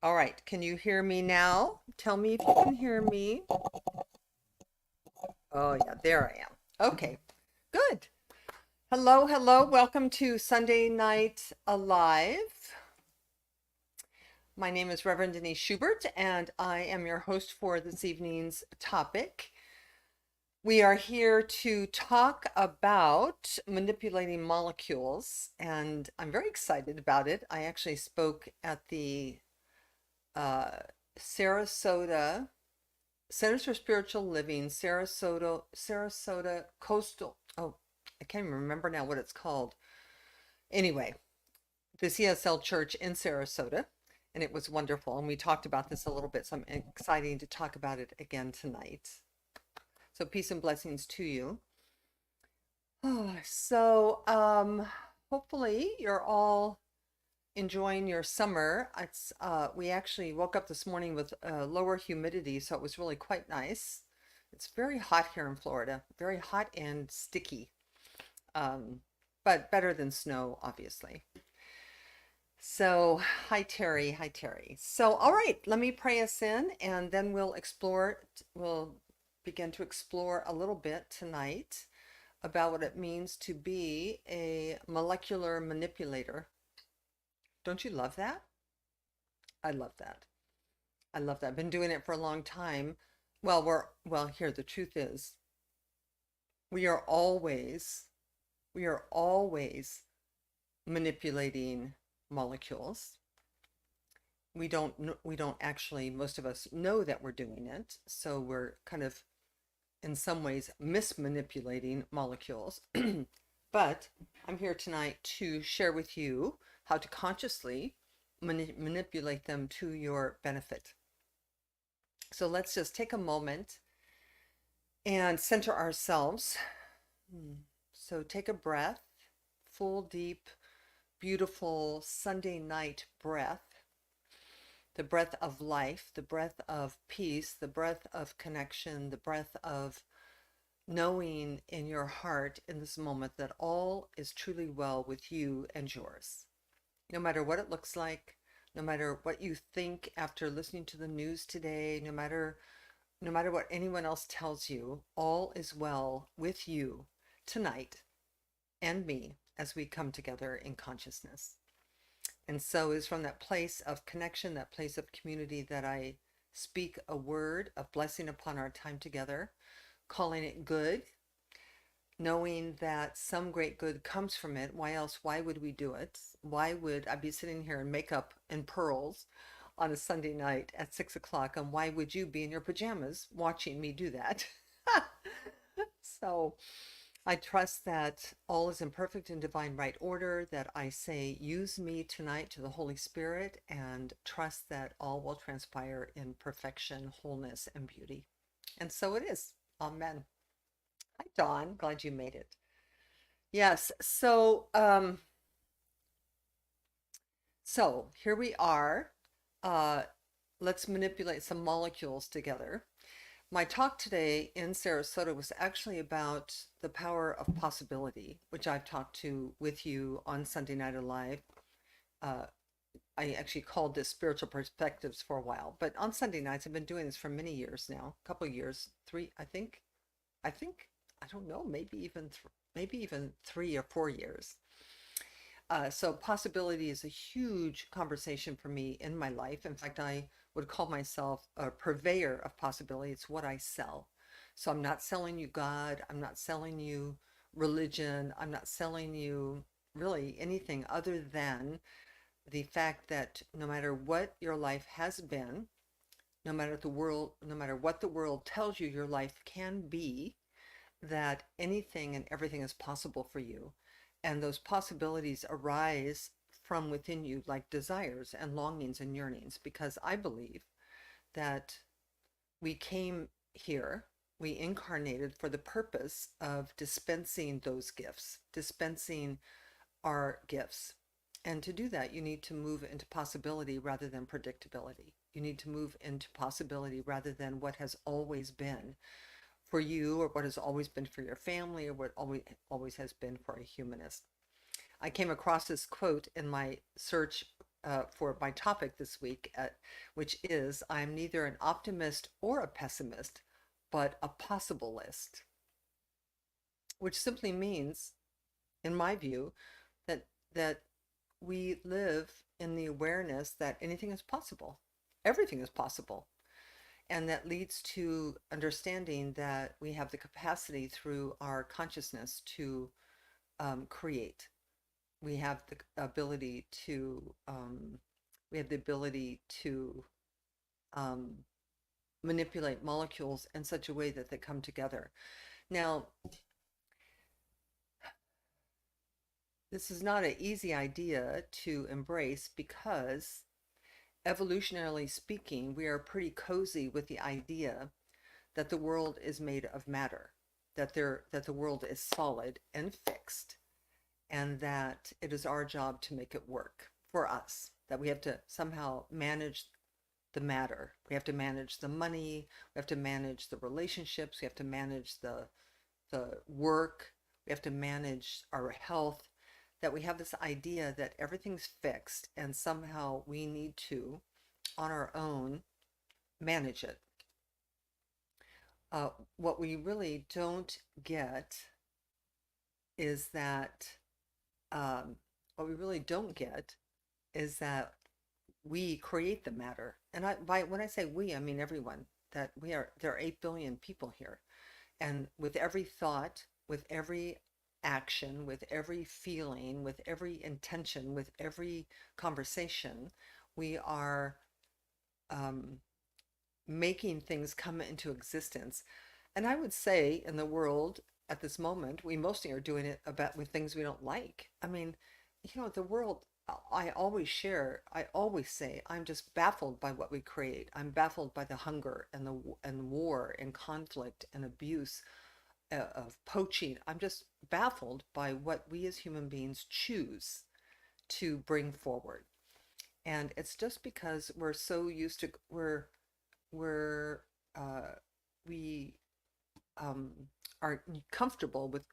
All right, can you hear me now? Tell me if you can hear me. Oh, yeah, there I am. Okay, good. Hello, hello. Welcome to Sunday Night Alive. My name is Reverend Denise Schubert, and I am your host for this evening's topic. We are here to talk about manipulating molecules, and I'm very excited about it. I actually spoke at the uh, Sarasota Centers for Spiritual Living, Sarasota Coastal. Oh, I can't even remember now what it's called. Anyway, the CSL Church in Sarasota, and it was wonderful. And we talked about this a little bit, so I'm excited to talk about it again tonight. So peace and blessings to you. Hopefully you're all enjoying your summer. We actually woke up this morning with lower humidity, so it was really quite nice. It's very hot here in Florida, very hot and sticky, but better than snow, obviously. So, hi Terry, hi Terry. So, all right, let me pray us in, and then we'll begin to explore a little bit tonight about what it means to be a molecular manipulator. Don't you love that? I love that. I love that. I've been doing it for a long time. Here the truth is we are always we are always manipulating molecules. We don't actually, most of us know that we're doing it. So we're kind of in some ways mismanipulating molecules. But I'm here tonight to share with you how to consciously manipulate them to your benefit. So let's just take a moment and center ourselves. So take a breath, full, deep, beautiful Sunday night breath, the breath of life, the breath of peace, the breath of connection, the breath of knowing in your heart in this moment that all is truly well with you and yours. No matter what it looks like, no matter what you think after listening to the news today, no matter what anyone else tells you, all is well with you tonight and me as we come together in consciousness. And so it's from that place of connection, that place of community, that I speak a word of blessing upon our time together, calling it good, knowing that some great good comes from it. Why else? Why would we do it? Why would I be sitting here in makeup and pearls on a Sunday night at 6 o'clock? And why would you be in your pajamas watching me do that? So I trust that all is in perfect and divine right order, that I say, use me tonight to the Holy Spirit, and trust that all will transpire in perfection, wholeness, and beauty. And so it is. Amen. Hi, Dawn. Glad you made it. Yes. So here we are. Uh, let's manipulate some molecules together. My talk today in Sarasota was actually about the power of possibility, which I've talked to with you on Sunday Night Alive. Uh, I actually called this spiritual perspectives for a while, but on Sunday nights, I've been doing this for many years now, a couple of years, three, I think, I don't know, maybe even 3 or 4 years. So possibility is a huge conversation for me in my life. In fact, I would call myself a purveyor of possibility. It's what I sell. So I'm not selling you God. I'm not selling you religion. I'm not selling you really anything other than the fact that no matter what your life has been, no matter what the world tells you your life can be, that anything and everything is possible for you. And those possibilities arise from within you like desires and longings and yearnings, because I believe that we came here, we incarnated for the purpose of dispensing those gifts, dispensing our gifts. And to do that, you need to move into possibility rather than predictability. You need to move into possibility rather than what has always been for you, or what has always been for your family, or what always has been for a humanist. I came across this quote in my search for my topic this week, which is I'm neither an optimist or a pessimist, but a possibilist, which simply means, in my view, that that we live in the awareness that anything is possible, everything is possible, and that leads to understanding that we have the capacity through our consciousness to create. We have the ability to we have the ability to um, manipulate molecules in such a way that they come together. Now, this is not an easy idea to embrace because, evolutionarily speaking, we are pretty cozy with the idea that the world is made of matter, that the world is solid and fixed, and that it is our job to make it work for us, that we have to somehow manage the matter. We have to manage the money, we have to manage the relationships, we have to manage the work, we have to manage our health, that we have this idea that everything's fixed and somehow we need to, on our own, manage it. What we really don't get is that, um, what we really don't get is that we create the matter. And when I say we, I mean everyone, that there are 8 billion people here. And with every thought, with every action, with every feeling, with every intention, with every conversation, we are um, making things come into existence. And I would say in the world at this moment, we mostly are doing it about with things we don't like. I mean, the world, I always share, I always say, I'm just baffled by what we create. I'm baffled by the hunger and and war and conflict and abuse, of poaching. I'm just baffled by what we as human beings choose to bring forward. And it's just because we're so used to we're we um, are comfortable with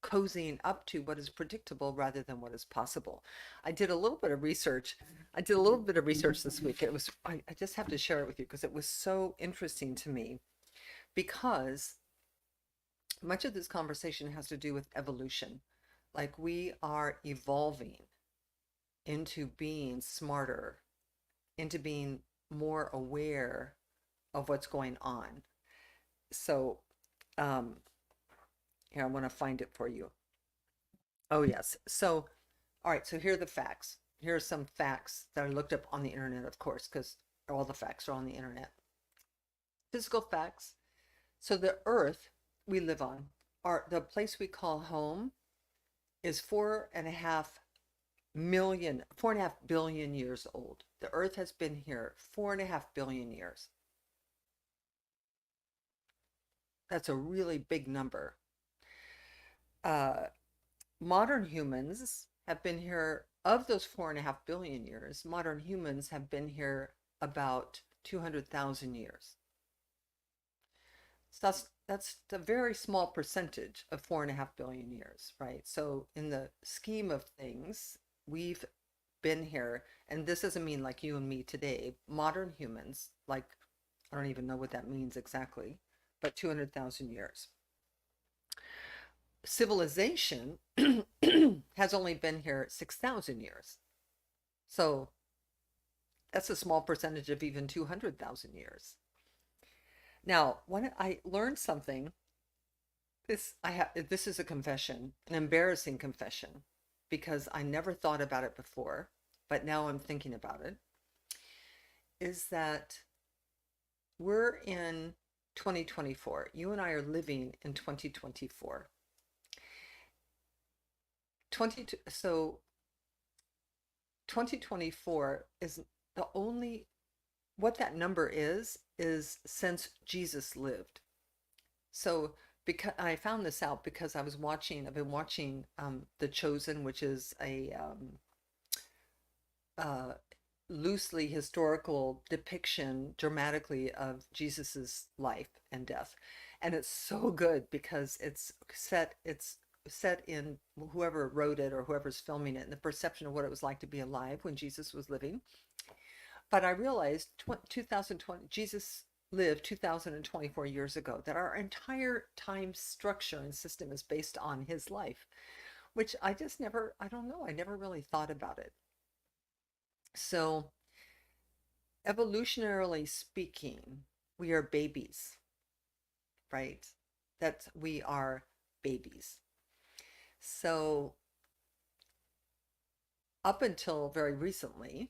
cozying up to what is predictable rather than what is possible. I did a little bit of research. I did a little bit of research this week. I just have to share it with you because it was so interesting to me, because much of this conversation has to do with evolution. Like, we are evolving into being smarter, into being more aware of what's going on. So, um, here, I want to find it for you. Oh, yes. So, all right. So here are the facts. Here are some facts that I looked up on the internet, of course, because all the facts are on the internet. Physical facts. So the Earth we live on, the place we call home, is 4.5 billion years old. The Earth has been here 4.5 billion years. That's a really big number. Uh, Modern humans have been here, of those 4.5 billion years, modern humans have been here about 200,000 years. So that's a very small percentage of 4.5 billion years, right? So in the scheme of things, we've been here, and this doesn't mean like you and me today, modern humans, like, I don't even know what that means exactly, but 200,000 years. Civilization has only been here 6,000 years. So that's a small percentage of even 200,000 years. Now, when I learned something, this is a confession, an embarrassing confession, because I never thought about it before, but now I'm thinking about it, is that we're in 2024. You and I are living in 2024. So 2024 is the only, what that number is since Jesus lived. So, because I found this out because I've been watching The Chosen, which is a uh, loosely historical depiction dramatically of Jesus's life and death. And it's so good because it's set in whoever wrote it or whoever's filming it and the perception of what it was like to be alive when Jesus was living. But I realized 2020, Jesus lived 2024 years ago, that our entire time structure and system is based on his life, which I just never, I don't know, I never really thought about it. So, evolutionarily speaking, we are babies, right? That we are babies. So, up until very recently,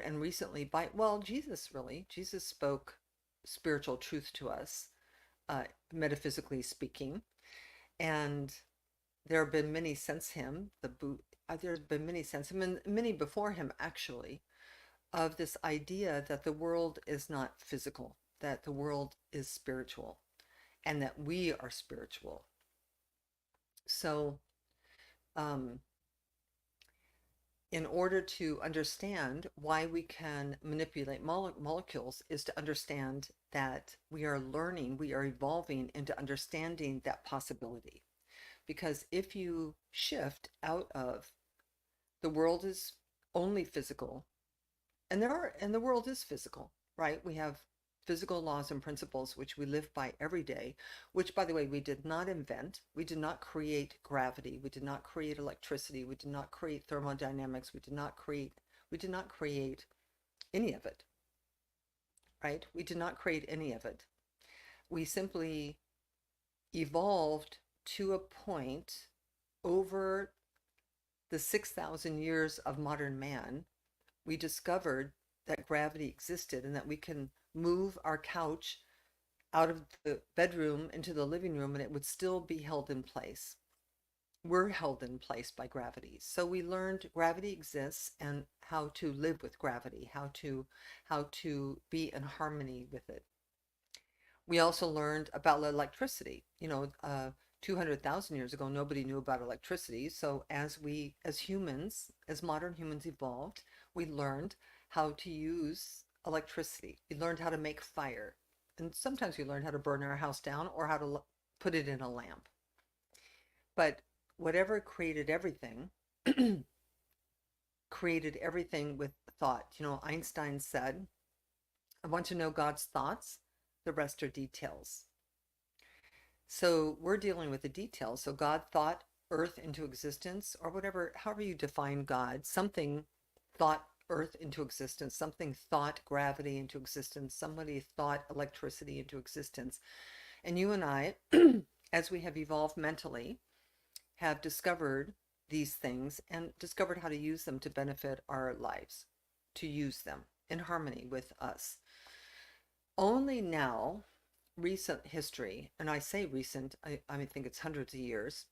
and recently by, well, Jesus spoke spiritual truth to us, metaphysically speaking. And there have been many since him, there's been many since him, and many before him actually, of this idea that the world is not physical, that the world is spiritual, and that we are spiritual. So, um, in order to understand why we can manipulate molecules, is to understand that we are learning, we are evolving into understanding that possibility. Because if you shift out of the world is only physical, and the world is physical, right? We have physical laws and principles which we live by every day, which, by the way, we did not invent. We did not create gravity. We did not create electricity. We did not create thermodynamics. We did not create any of it, right? We did not create any of it. We simply evolved to a point over the 6,000 years of modern man. We discovered that gravity existed and that we can move our couch out of the bedroom into the living room and it would still be held in place. We're held in place by gravity. So we learned gravity exists and how to live with gravity, how to be in harmony with it. We also learned about electricity. 200,000 years ago, nobody knew about electricity. So as humans, as modern humans evolved, we learned how to use electricity. We learned how to make fire. And sometimes we learned how to burn our house down or how to put it in a lamp. But whatever created everything, created everything with thought. Einstein said, I want to know God's thoughts. The rest are details. So we're dealing with the details. So God thought earth into existence, or whatever, however you define God. Something thought earth into existence. Something thought gravity into existence. Somebody thought electricity into existence. And you and I, as we have evolved mentally, have discovered these things and discovered how to use them to benefit our lives, to use them in harmony with us. Only now, recent history, and I say recent, I think it's hundreds of years,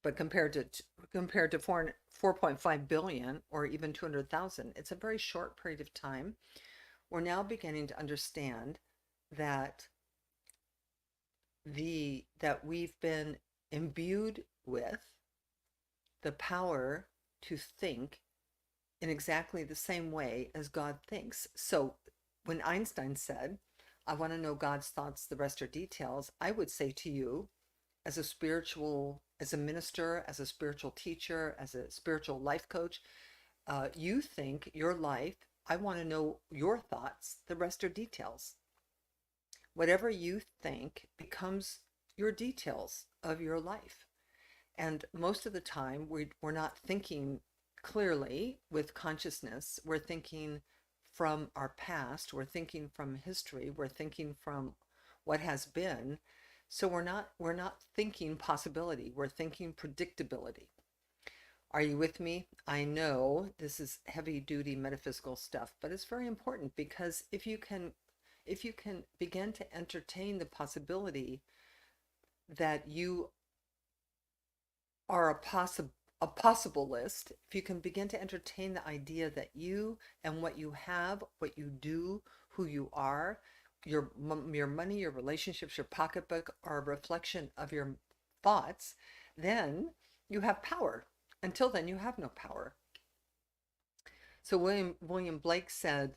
but compared to 4.5 billion or even 200,000, it's a very short period of time. We're now beginning to understand that we've been imbued with the power to think in exactly the same way as God thinks. So when Einstein said, I want to know God's thoughts, the rest are details, I would say to you, as a minister, as a spiritual teacher, as a spiritual life coach, you think your life, I want to know your thoughts, the rest are details. Whatever you think becomes your details of your life. And most of the time, we're not thinking clearly with consciousness. We're thinking from our past. We're thinking from history. We're thinking from what has been. So we're not thinking possibility. We're thinking predictability. Are you with me? I know this is heavy duty metaphysical stuff, but it's very important, because if you can begin to entertain the possibility that you are a possible list, if you can begin to entertain the idea that you and what you have, what you do, who you are, your money, your relationships, your pocketbook are a reflection of your thoughts, then you have power. Until then, you have no power. So William Blake said,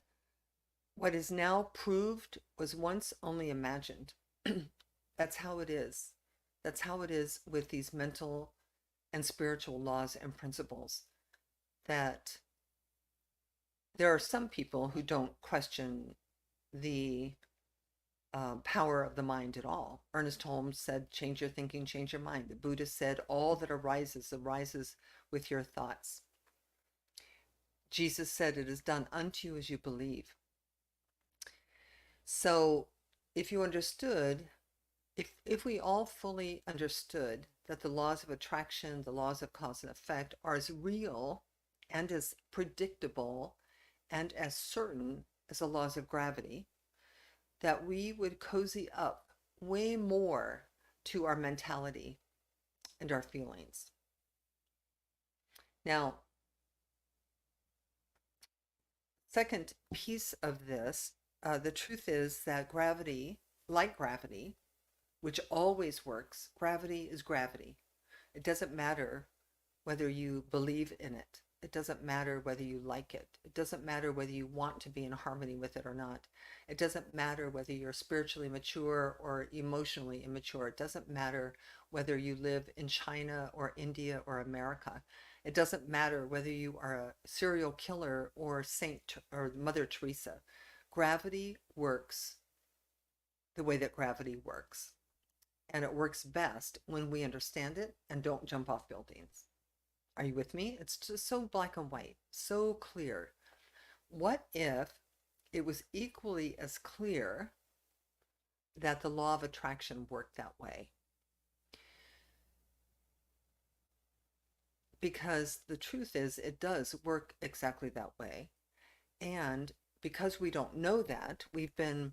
what is now proved was once only imagined. That's how it is. That's how it is with these mental and spiritual laws and principles, that there are some people who don't question the power of the mind at all. Ernest Holmes said, change your thinking, change your mind. The Buddha said, all that arises with your thoughts. Jesus said, it is done unto you as you believe. So if you understood, if we all fully understood that the laws of attraction, the laws of cause and effect are as real and as predictable and as certain as the laws of gravity, that we would cozy up way more to our mentality and our feelings. Now, second piece of this, the truth is that gravity, like gravity, which always works, gravity is gravity. It doesn't matter whether you believe in it. It doesn't matter whether you like it. It doesn't matter whether you want to be in harmony with it or not. It doesn't matter whether you're spiritually mature or emotionally immature. It doesn't matter whether you live in China or India or America. It doesn't matter whether you are a serial killer or Saint or Mother Teresa. Gravity works the way that gravity works. And it works best when we understand it and don't jump off buildings. Are you with me? It's just so black and white, so clear. What if it was equally as clear that the law of attraction worked that way? Because the truth is, it does work exactly that way. And because we don't know that, we've been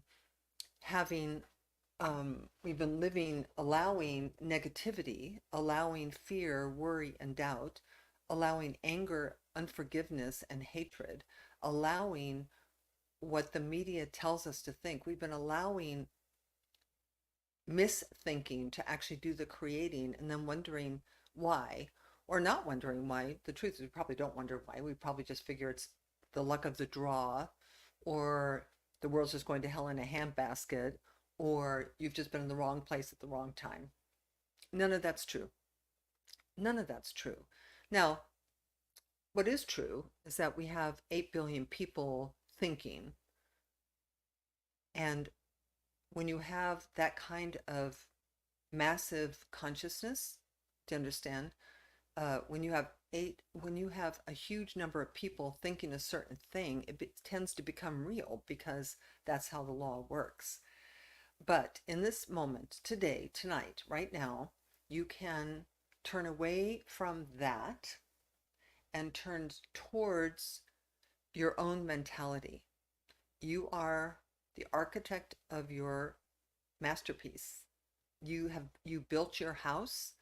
living, allowing negativity, allowing fear, worry, and doubt, allowing anger, unforgiveness, and hatred, allowing what the media tells us to think. We've been allowing misthinking to actually do the creating and then wondering why, or not wondering why. The truth is, we probably don't wonder why. We probably just figure it's the luck of the draw, or the world's just going to hell in a handbasket, or you've just been in the wrong place at the wrong time. None of that's true. None of that's true. Now, what is true is that we have 8 billion people thinking. And when you have that kind of massive consciousness, to understand, when you have a huge number of people thinking a certain thing, tends to become real because that's how the law works. But in this moment, today, tonight, right now, you can turn away from that and turn towards your own mentality. You are the architect of your masterpiece. You built your house.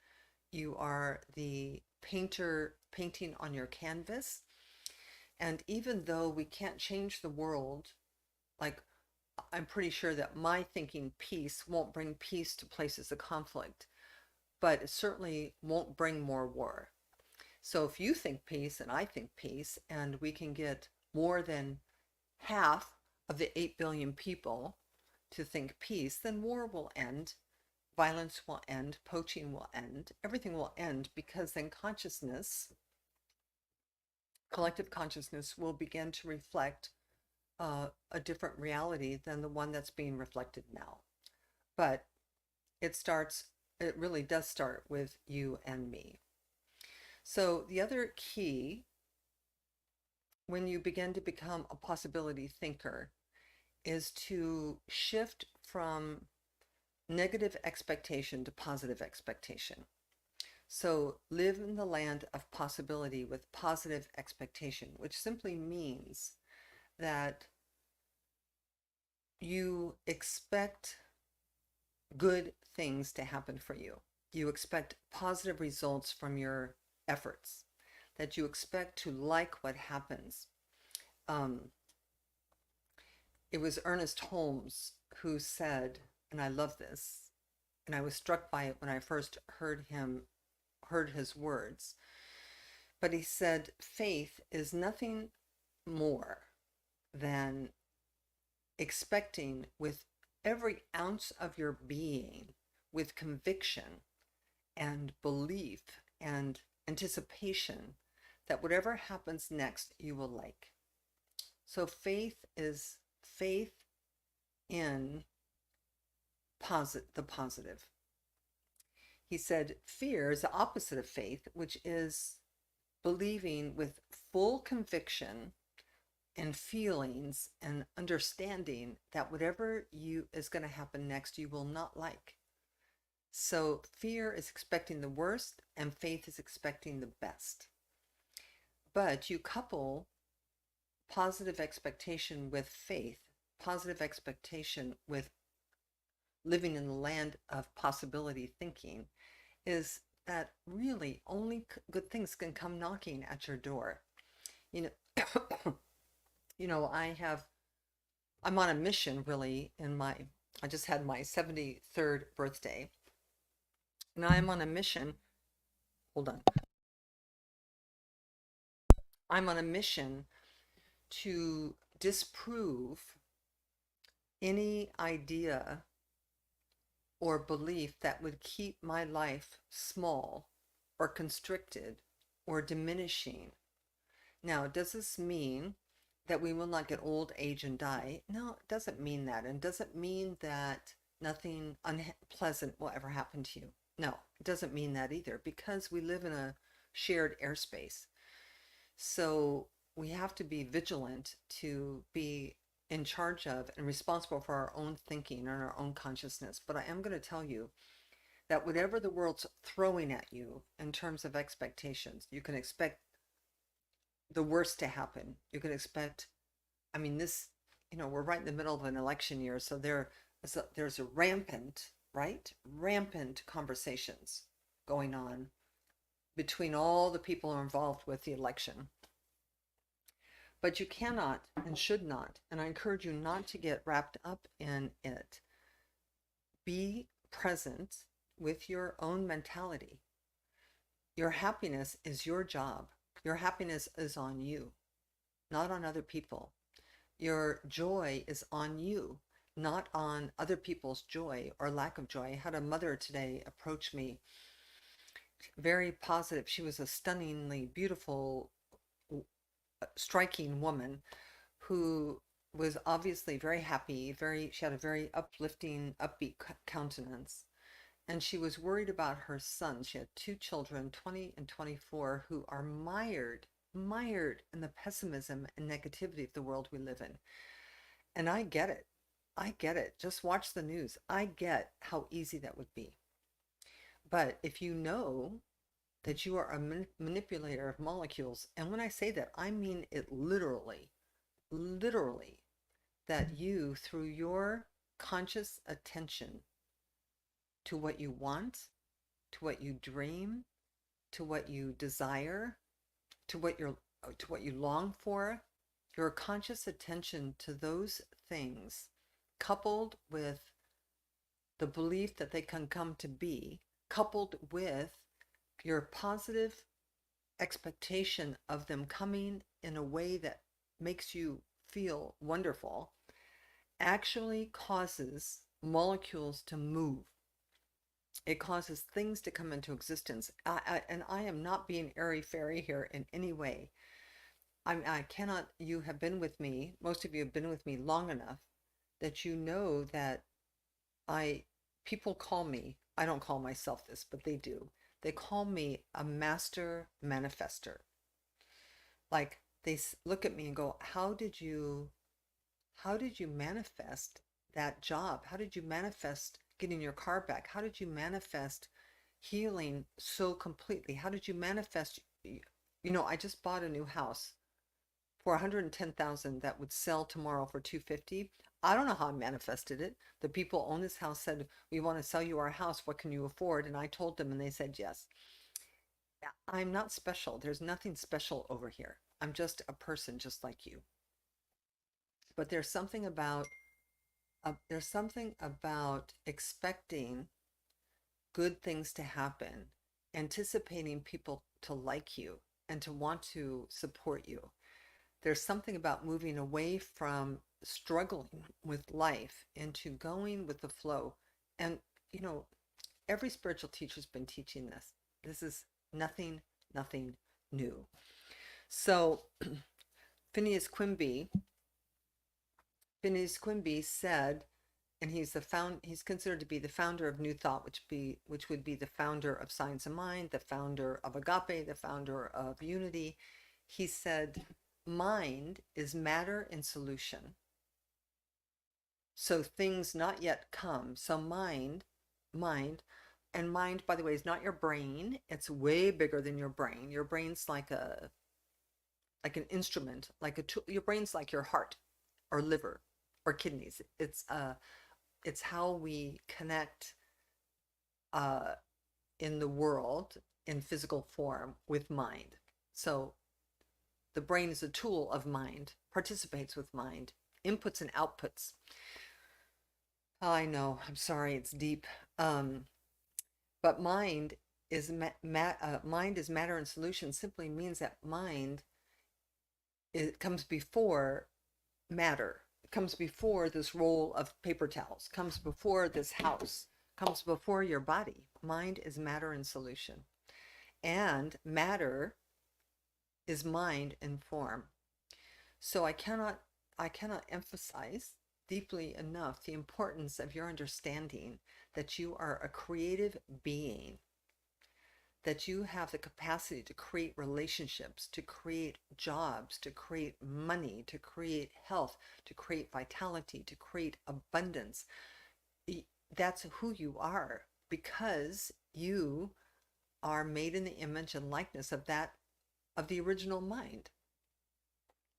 You are the painter painting on your canvas. And even though we can't change the world, like, I'm pretty sure that my thinking peace won't bring peace to places of conflict, but it certainly won't bring more war. So if you think peace and I think peace, and we can get more than half of the 8 billion people to think peace, then war will end, violence will end, poaching will end, everything will end, because then consciousness, collective consciousness, will begin to reflect a different reality than the one that's being reflected now. But it really does start with you and me. So the other key, when you begin to become a possibility thinker, is to shift from negative expectation to positive expectation. So live in the land of possibility with positive expectation, which simply means that you expect good things to happen for you. You expect positive results from your efforts, that you expect to like what happens. It was Ernest Holmes who said, and I love this, and I was struck by it when I first heard his words, but he said, faith is nothing more than expecting with every ounce of your being, with conviction, and belief and anticipation that whatever happens next, you will like. So faith is faith in the positive. He said fear is the opposite of faith, which is believing with full conviction and feelings and understanding that whatever you is going to happen next, you will not like. So fear is expecting the worst and faith is expecting the best. But you couple positive expectation with faith, positive expectation with living in the land of possibility thinking, is that really only good things can come knocking at your door. You know, I'm on a mission really I just had my 73rd birthday and I'm on a mission. Hold on. I'm on a mission to disprove any idea or belief that would keep my life small or constricted or diminishing. Now, does this mean that we will not get old, age, and die? No, it doesn't mean that. And doesn't mean that nothing unpleasant will ever happen to you. No, it doesn't mean that either, because we live in a shared airspace. So we have to be vigilant to be in charge of and responsible for our own thinking and our own consciousness. But I am going to tell you that whatever the world's throwing at you in terms of expectations, you can expect the worst to happen. You can expect, I mean, we're right in the middle of an election year, so there's a rampant, right? Rampant conversations going on between all the people involved with the election. But you cannot and should not, and I encourage you not to get wrapped up in it. Be present with your own mentality. Your happiness is your job. Your happiness is on you, not on other people. Your joy is on you, not on other people's joy or lack of joy. I had a mother today approach me, very positive. She was a stunningly beautiful, striking woman who was obviously very happy, she had a very uplifting, upbeat countenance. And she was worried about her sons. She had two children, 20 and 24, who are mired in the pessimism and negativity of the world we live in. And I get it. I get it. Just watch the news. I get how easy that would be. But if you know that you are a manipulator of molecules, and when I say that, I mean it literally, that you, through your conscious attention to what you want, to what you dream, to what you desire, to what you long for, your conscious attention to those things, coupled with the belief that they can come to be, coupled with your positive expectation of them coming in a way that makes you feel wonderful, actually causes molecules to move. It causes things to come into existence. And I am not being airy-fairy here in any way. I cannot, you have been with me, most of you have been with me long enough that you know that people call me, I don't call myself this, but they do. They call me a master manifester. Like they look at me and go, how did you manifest that job? How did you manifest getting your car back? How did you manifest healing so completely? How did you manifest, I just bought a new house for 110,000 that would sell tomorrow for 250. I don't know how I manifested it. The people own this house said, we want to sell you our house. What can you afford? And I told them and they said yes. I'm not special. There's nothing special over here. I'm just a person just like you. But there's something about expecting good things to happen, anticipating people to like you and to want to support you. There's something about moving away from struggling with life into going with the flow. And, Every spiritual teacher's been teaching this. This is nothing new. So Phineas Quimby, Phineas Quimby said, and he's considered to be the founder of New Thought, which would be the founder of Science of Mind, the founder of Agape, the founder of Unity. He said, mind is matter in solution. So things not yet come. So mind, and mind, by the way, is not your brain. It's way bigger than your brain. Your brain's like an instrument, like a tool. Your brain's like your heart or liver or kidneys. It's how we connect in the world in physical form with mind. So the brain is a tool of mind, participates with mind, inputs and outputs. Oh, I know, I'm sorry, it's deep. But mind is mind is matter and solution simply means that mind comes before matter. It comes before this roll of paper towels, comes before this house, comes before your body. Mind is matter and solution. And matter is mind and form. So I cannot emphasize deeply enough the importance of your understanding that you are a creative being, that you have the capacity to create relationships, to create jobs, to create money, to create health, to create vitality, to create abundance. That's who you are, because you are made in the image and likeness of the original mind.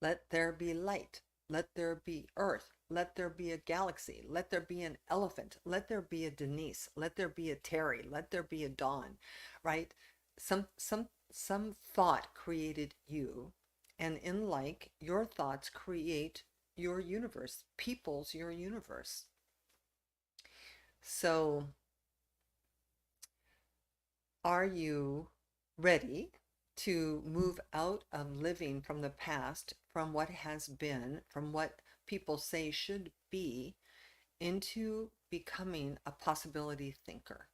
Let there be light. Let there be earth. Let there be a galaxy. Let there be an elephant. Let there be a Denise. Let there be a Terry. Let there be a Dawn, right? Some thought created you, and in like, your thoughts create your universe, people's your universe. So are you ready to move out of living from the past, from what has been, from what people say should be, into becoming a possibility thinker?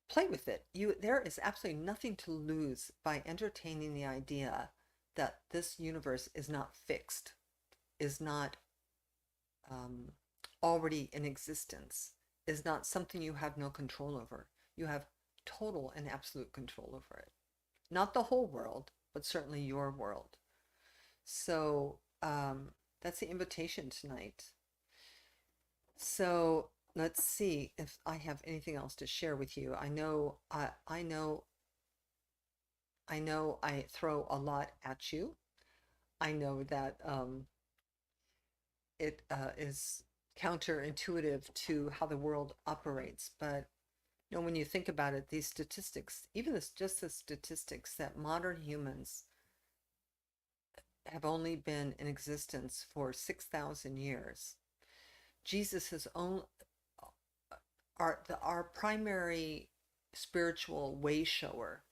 Play with it. There is absolutely nothing to lose by entertaining the idea that this universe is not fixed, is not already in existence, is not something you have no control over. You have total and absolute control over it. Not the whole world, but certainly your world. So that's the invitation tonight. So let's see if I have anything else to share with you. I know I throw a lot at you. I know that it is counterintuitive to how the world operates, but when you think about it, these statistics, even just the statistics that modern humans have only been in existence for 6,000 years. Jesus has only our primary spiritual way shower.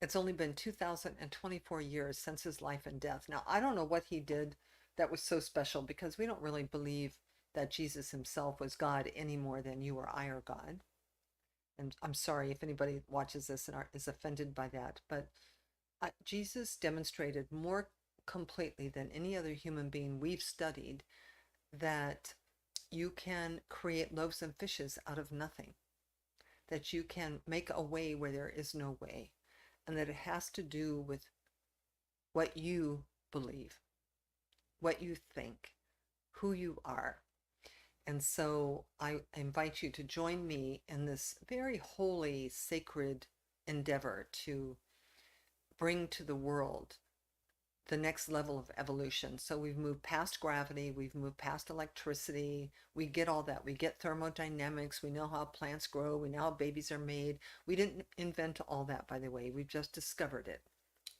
It's only been 2,024 years since his life and death. Now, I don't know what he did that was so special, because we don't really believe that Jesus himself was God any more than you or I are God. And I'm sorry if anybody watches this and is offended by that, but Jesus demonstrated more completely than any other human being we've studied that you can create loaves and fishes out of nothing, that you can make a way where there is no way, and that it has to do with what you believe, what you think, who you are. And so I invite you to join me in this very holy, sacred endeavor to bring to the world the next level of evolution. So we've moved past gravity, we've moved past electricity, we get all that. We get thermodynamics, we know how plants grow, we know how babies are made. We didn't invent all that, by the way, we've just discovered it.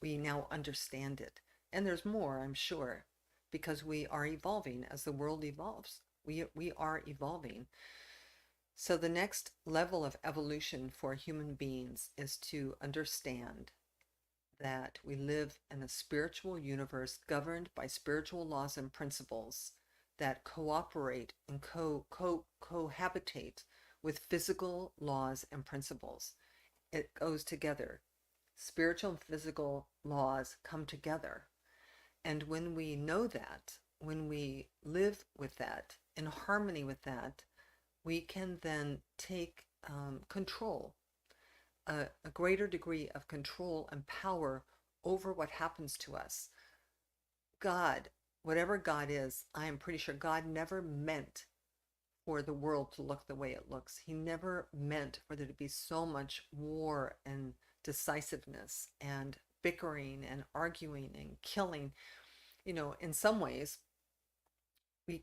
We now understand it. And there's more, I'm sure, because we are evolving as the world evolves. We are evolving. So the next level of evolution for human beings is to understand that we live in a spiritual universe governed by spiritual laws and principles that cooperate and cohabitate with physical laws and principles. It goes together. Spiritual and physical laws come together. And when we know that, when we live with that, in harmony with that, we can then take control, a greater degree of control and power over what happens to us. God, whatever God is, I am pretty sure God never meant for the world to look the way it looks. He never meant for there to be so much war and decisiveness and bickering and arguing and killing. In some ways, we,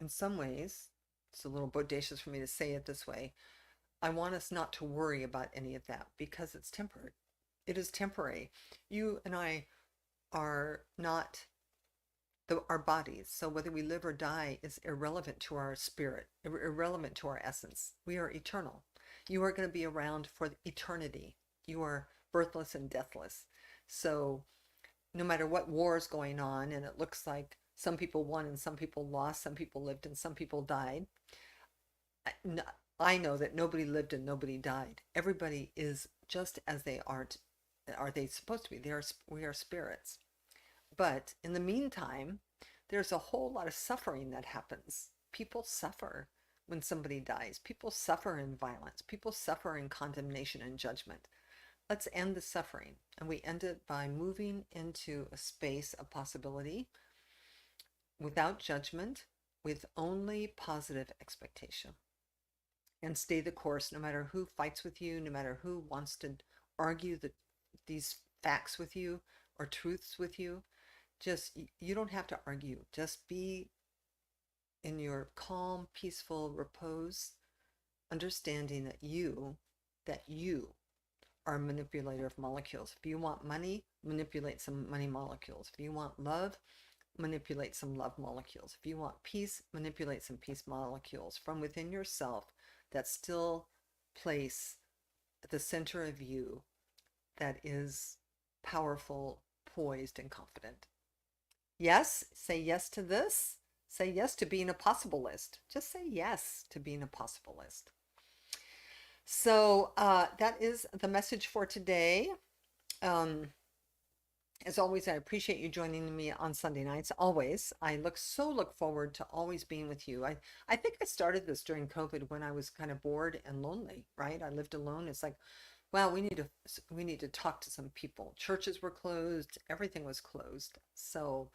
in some ways, it's a little bodacious for me to say it this way. I want us not to worry about any of that because it's temporary. It is temporary. You and I are not our bodies. So whether we live or die is irrelevant to our spirit, irrelevant to our essence. We are eternal. You are going to be around for eternity. You are birthless and deathless. So no matter what war is going on, and it looks like some people won and some people lost, some people lived and some people died, I know that nobody lived and nobody died. Everybody is just as they are they supposed to be. We are spirits. But in the meantime, there's a whole lot of suffering that happens. People suffer when somebody dies. People suffer in violence. People suffer in condemnation and judgment. Let's end the suffering. And we end it by moving into a space of possibility without judgment, with only positive expectation. And stay the course no matter who fights with you, no matter who wants to argue these facts with you or truths with you. Just, you don't have to argue. Just be in your calm, peaceful repose, understanding that you are a manipulator of molecules. If you want money, manipulate some money molecules. If you want love, manipulate some love molecules. If you want peace, manipulate some peace molecules from within yourself that still place at the center of you that is powerful, poised, and confident. Yes, say yes to this. Say yes to being a possibilist. Just say yes to being a possibilist. So that is the message for today. As always, I appreciate you joining me on Sunday nights. Always. I look forward to always being with you. I think I started this during COVID when I was kind of bored and lonely, right? I lived alone. It's like, wow, we need to talk to some people. Churches were closed. Everything was closed. So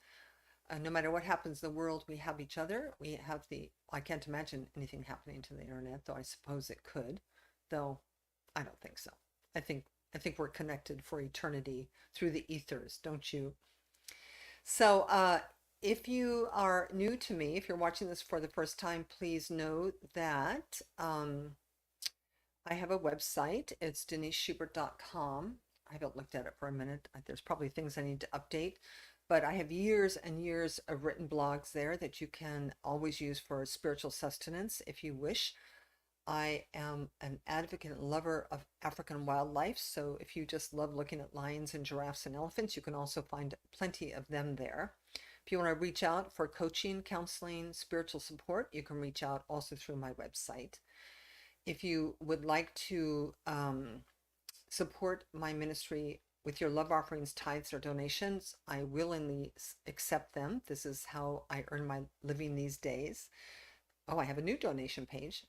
no matter what happens in the world, we have each other. We have I can't imagine anything happening to the internet, though I suppose it could, though I don't think so. I think we're connected for eternity through the ethers, don't you? So if you are new to me, if you're watching this for the first time, please know that I have a website. It's deniseschubert.com. I haven't looked at it for a minute. There's probably things I need to update, but I have years and years of written blogs there that you can always use for spiritual sustenance if you wish. I am an advocate and lover of African wildlife, so if you just love looking at lions and giraffes and elephants, you can also find plenty of them there. If you want to reach out for coaching, counseling, spiritual support, you can reach out also through my website. If you would like to support my ministry with your love offerings, tithes, or donations, I willingly accept them. This is how I earn my living these days. Oh, I have a new donation page.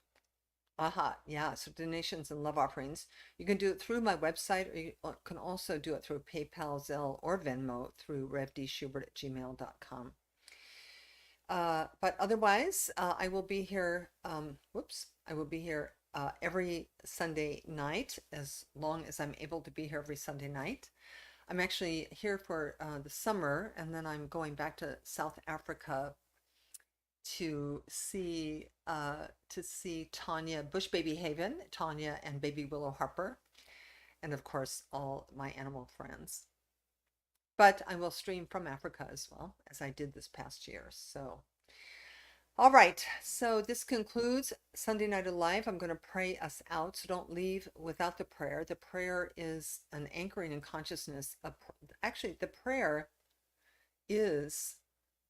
Yeah, so donations and love offerings. You can do it through my website, or you can also do it through PayPal, Zelle, or Venmo through revdschubert@gmail.com. But otherwise, I will be here, I will be here every Sunday night, as long as I'm able to be here every Sunday night. I'm actually here for the summer, and then I'm going back to South Africa to see Tanya, Bush Baby Haven, Tanya and baby Willow Harper, and of course all my animal friends. But I will stream from Africa as well, as I did this past year. So all right, so this concludes Sunday Night Alive. I'm going to pray us out, so don't leave without the prayer. The prayer is an anchoring in consciousness. Actually, the prayer is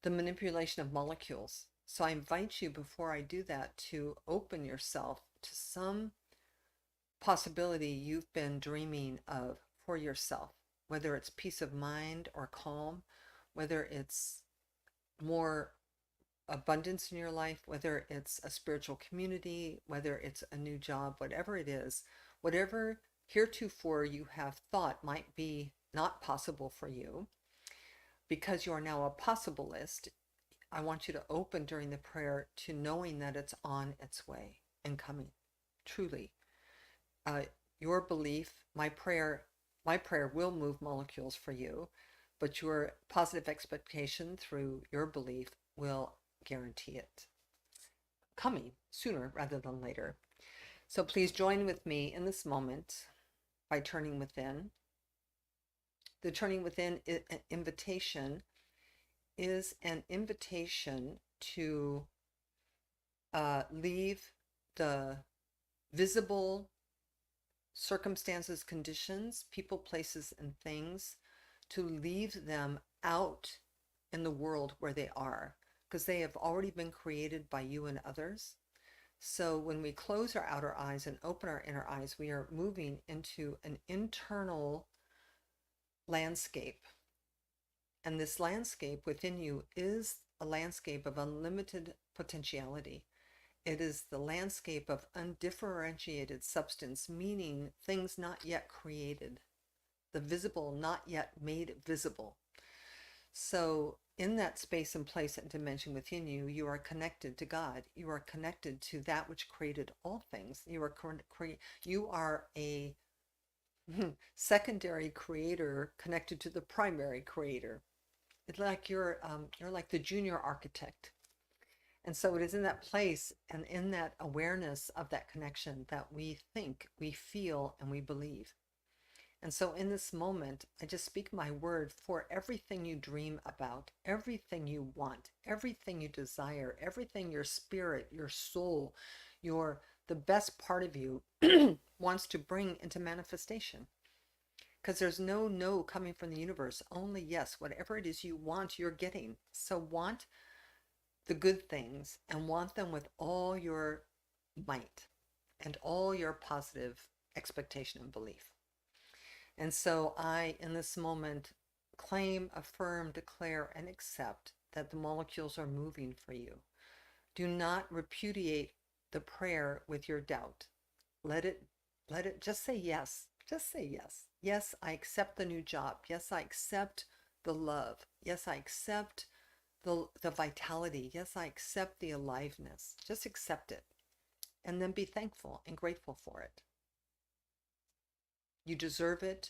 the manipulation of molecules. So I invite you, before I do that, to open yourself to some possibility you've been dreaming of for yourself, whether it's peace of mind or calm, whether it's more abundance in your life, whether it's a spiritual community, whether it's a new job, whatever it is, whatever heretofore you have thought might be not possible for you, because you are now a possibilist, I want you to open during the prayer to knowing that it's on its way and coming. Truly, uh, your belief, my prayer will move molecules for you, but your positive expectation through your belief will guarantee it coming sooner rather than later. So please join with me in this moment by turning within. The turning within invitation is an invitation to leave the visible circumstances, conditions, people, places, and things, to leave them out in the world where they are, because they have already been created by you and others. So when we close our outer eyes and open our inner eyes, we are moving into an internal landscape. And this landscape within you is a landscape of unlimited potentiality. It is the landscape of undifferentiated substance, meaning things not yet created, the visible not yet made visible. So in that space and place and dimension within you, you are connected to God. You are connected to that which created all things. You are a secondary creator connected to the primary creator. It's like you're like the junior architect. And so it is in that place and in that awareness of that connection that we think, we feel, and we believe. And so in this moment, I just speak my word for everything you dream about, everything you want, everything you desire, everything your spirit, your soul, the best part of you wants to bring into manifestation. Because there's no coming from the universe, only yes. Whatever it is you want, you're getting. So want the good things and want them with all your might and all your positive expectation and belief. And so I, in this moment, claim, affirm, declare, and accept that the molecules are moving for you. Do not repudiate the prayer with your doubt. Let it just say yes. Just say yes. Yes, I accept the new job. Yes, I accept the love. Yes, I accept the vitality. Yes, I accept the aliveness. Just accept it. And then be thankful and grateful for it. You deserve it.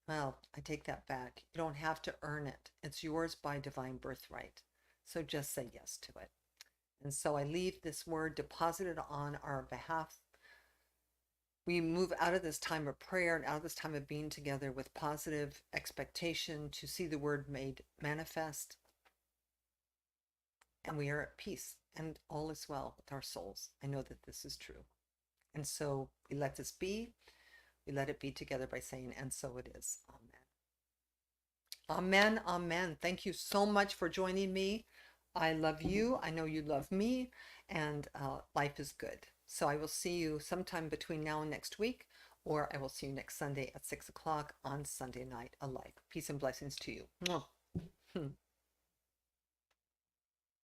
Well, I take that back. You don't have to earn it. It's yours by divine birthright. So just say yes to it. And so I leave this word deposited on our behalf. We move out of this time of prayer and out of this time of being together with positive expectation to see the word made manifest. And we are at peace and all is well with our souls. I know that this is true. And so we let this be. We let it be together by saying, and so it is. Amen. Amen. Amen. Thank you so much for joining me. I love you. I know you love me. And life is good. So I will see you sometime between now and next week, or I will see you next Sunday at 6 o'clock on Sunday Night Alive. Peace and blessings to you. Mwah.